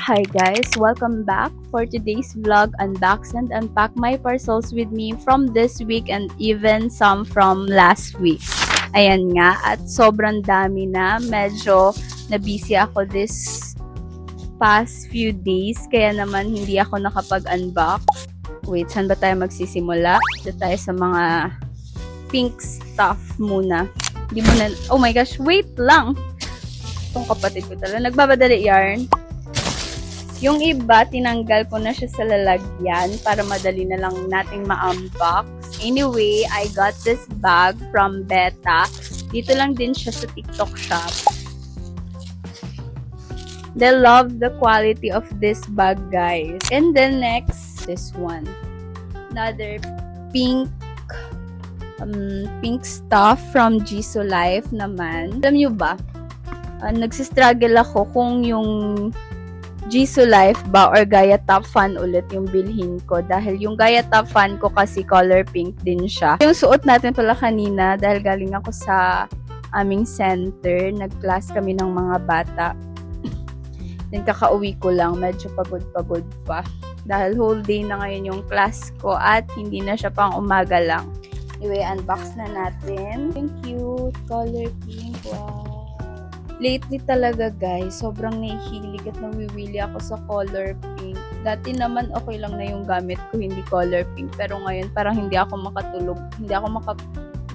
Hi guys! Welcome back for today's vlog. Unbox and unpack my parcels with me from this week and even some from last week. Ayan nga, at sobrang dami na. Medyo na-busy ako this past few days, kaya naman hindi ako nakapag-unbox. Wait, saan ba tayo magsisimula? Dito tayo sa mga pink stuff muna. Hindi mo na... Oh my gosh, wait lang! Itong kapatid ko talaga. Nagbabadali yarn. Yung iba, tinanggal ko na siya sa lalagyan para madali na lang nating ma-unbox. Anyway, I got this bag from Beta. Dito lang din siya sa TikTok shop. They love the quality of this bag, guys. And then next, this one. Another pink stuff from Jisoo Life naman. Alam nyo ba, nagsistruggle ako kung yung Jisoo Life ba or Gaia Top Fan ulit yung bilhin ko. Dahil yung Gaia Top Fan ko kasi color pink din siya. Yung suot natin pala kanina dahil galing ako sa aming center. Nag-class kami ng mga bata. Then kakauwi ko lang. Medyo pagod-pagod pa. Dahil whole day na ngayon yung class ko at hindi na siya pang umaga lang. Anyway, unbox na natin. Thank you. Color pink. Wow. Lately talaga guys, sobrang nahihilig at nawiwili ako sa color pink. Dati naman okay lang na yung gamit ko, hindi color pink. Pero ngayon parang hindi ako makatulog, hindi ako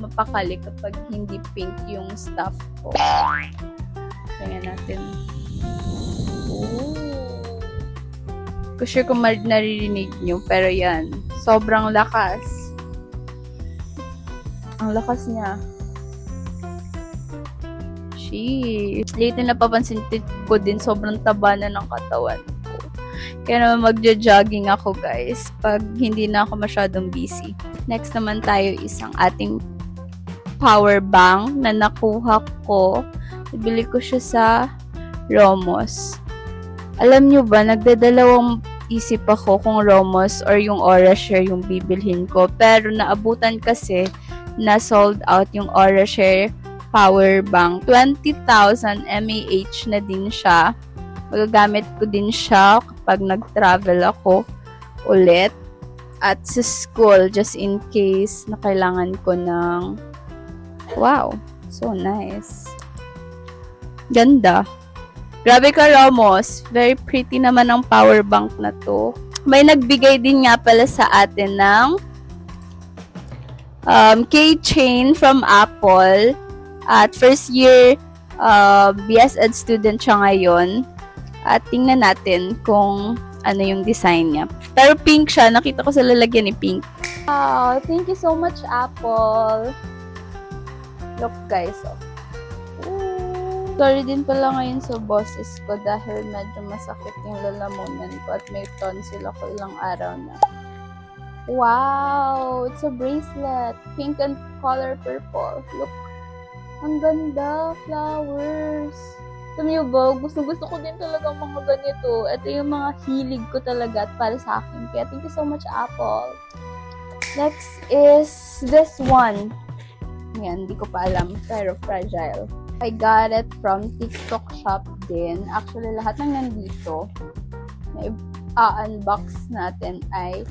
mapakali kapag hindi pink yung stuff ko. Tingnan natin. Oh. Kasi kung naririnig nyo, pero yan, sobrang lakas. Ang lakas niya. Lately napapansin ko din sobrang taba na ng katawan ko. Kaya naman magja-jogging ako guys pag hindi na ako masyadong busy. Next naman tayo isang ating power bank na nakuha ko. Nabili ko siya sa Romos. Alam nyo ba, nagdadalawang isip ako kung Romos or yung Orashare yung bibilhin ko. Pero naabutan kasi na sold out yung Orashare power bank. 20,000 mAh na din siya. Magagamit ko din siya kapag nag-travel ako ulit. At sa school, just in case na kailangan ko ng... Wow! So nice. Ganda. Grabe ka, Romos. Very pretty naman ang power bank na to. May nagbigay din nga pala sa atin ng keychain from Apple. At first year BS Ed student siya ngayon. At tingnan natin kung ano yung design niya. Pero pink siya. Nakita ko sa lalagyan ni pink. Wow! Thank you so much, Apple. Look guys. Sorry din pala ngayon sa boses ko dahil medyo masakit yung lalamunan ko at may tonsil ako ilang araw na. Wow! It's a bracelet. Pink and color purple. Look. Ang ganda, flowers. Alam niyo ba, gusto ko din talaga mga ganito. Ito yung mga hilig ko talaga at para sa akin. Kaya thank you so much, Apple. Next is this one. Yan, hindi ko pa alam, pero fragile. I got it from TikTok shop din. Actually, lahat ng nandito na i-unbox natin ay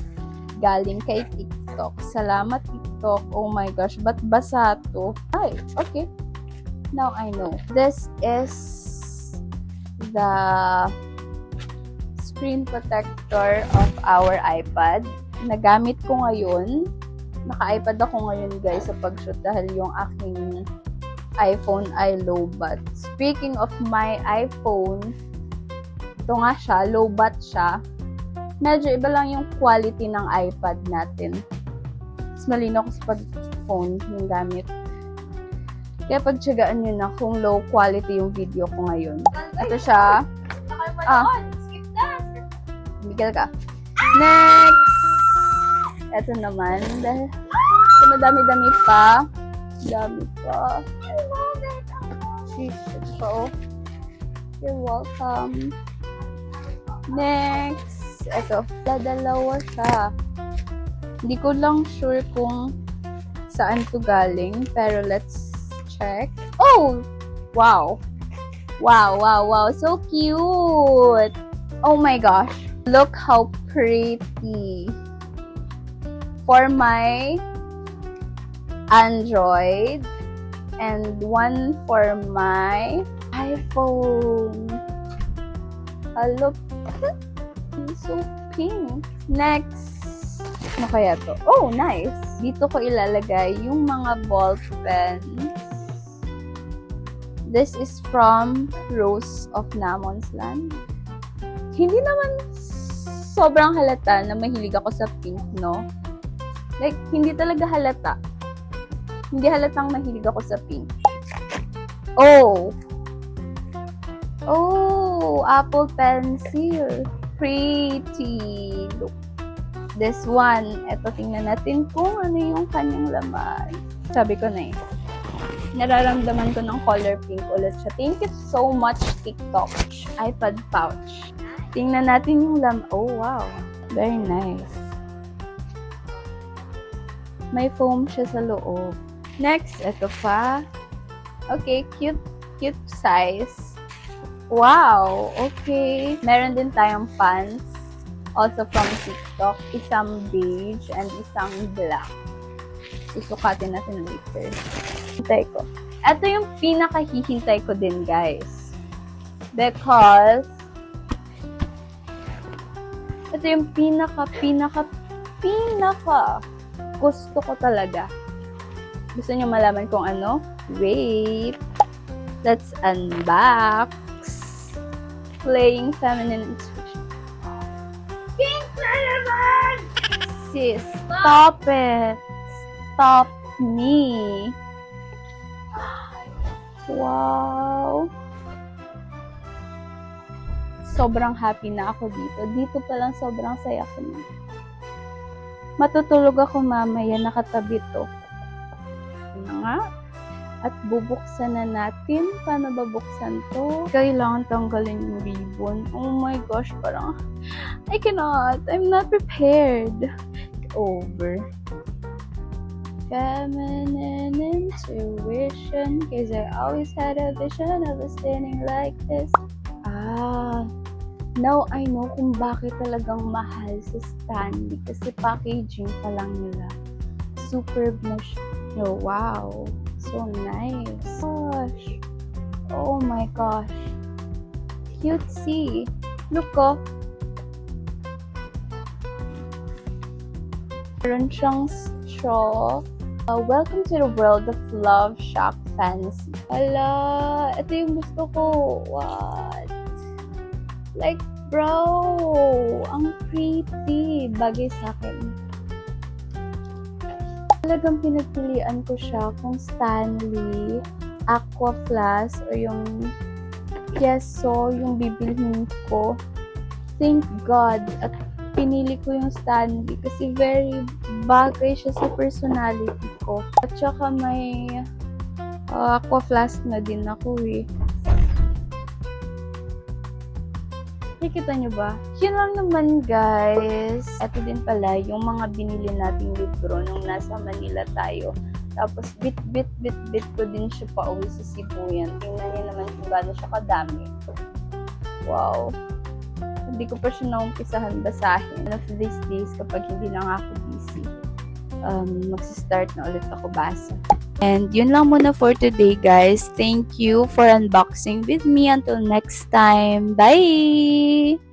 galing kay TikTok. Salamat, TikTok. Oh my gosh, ba't basa to? Ay, okay. Now I know. This is the screen protector of our iPad. Nagamit ko ngayon. Naka-iPad ako ngayon guys sa pag-shoot dahil yung aking iPhone ay low-bat. Speaking of my iPhone, ito nga siya, low-bat siya. Medyo iba lang yung quality ng iPad natin. Mas malinaw ko sa pag-phone yung gamit. Kaya pagtsagaan nyo na kung low quality yung video ko ngayon. Ito siya. Skip that! Bigil ka. Next! Ito naman. Dahil madami-dami pa. Dami pa. I love it! Sheesh. Ito pa oh. You're welcome. Next! Ito. Dadalawa siya. Hindi ko lang sure kung saan to galing. Pero let's check. Oh! Wow! Wow! Wow! Wow! So cute! Oh my gosh. Look how pretty. For my Android and one for my iPhone. Look. So pink. Next. Ano kaya to? Oh, nice. Dito ko ilalagay yung mga ball pens. This is from Rose of Namon's Land. Hindi naman sobrang halata na mahilig ako sa pink, no? Like, hindi talaga halata. Hindi halatang mahilig ako sa pink. Oh! Oh! Apple pencil. Pretty. Look. This one. Eto, tingnan natin kung ano yung kanyang laman. Sabi ko na eh. Nararamdaman ko ng color pink ulit siya. Thank you so much, TikTok. iPad pouch. Tingnan natin yung laman. Oh, wow. Very nice. May foam siya sa loob. Next, ito pa. Okay, cute size. Wow, okay. Meron din tayong pants. Also from TikTok. Isang beige and isang black. Susukatin natin later. Hintay ko. Ito yung pinakahihintay ko din, guys. Because ito yung pinaka gusto ko talaga. Gusto niyo malaman kung ano? Wait. Let's unbox. Playing feminine intuition. Pink na naman! Sis, stop it. Stop me. Wow. Sobrang happy na ako dito. Dito pa lang sobrang saya ko na. Matutulog ako mamaya, nakatabi to. Ano nga? At bubuksan na natin. Paano babuksan to? Kailangan tanggalin yung ribbon. Oh my gosh, parang I cannot. I'm not prepared. Over. Feminine intuition. Cause I always had a vision of us standing like this. Now I know kung bakit talagang mahal sa Stanley. Kasi packaging pa lang nila. Superb na siya. Oh, wow. So nice. Gosh. Oh my gosh. Cutesy. Look ko. Meron siyang straw. Welcome to the world of love, shock, fancy. Ala, ito yung gusto ko. What? Like, bro, ang pretty. Bagay sa akin. Talagang pinagpilian ko siya kung Stanley, Aqua Flask, o yung Queso, yung bibilhin ko. Thank God. At pinili ko yung Stanley kasi very bagay siya sa personality ko. At saka may Aqua Flask na din ako eh. Nakikita nyo ba? Yun lang naman, guys. Ito din pala, yung mga binili nating libro nung nasa Manila tayo. Tapos, bit ko din siya pa uwi sa Cebu yan. Tingnan niyo naman kung gaano siya kadami. Wow. Hindi ko pa siya naumpisahan basahin. One of these days, kapag hindi na nga ako busy, magsistart na ulit ako basa. And yun lang muna for today, guys. Thank you for unboxing with me. Until next time. Bye!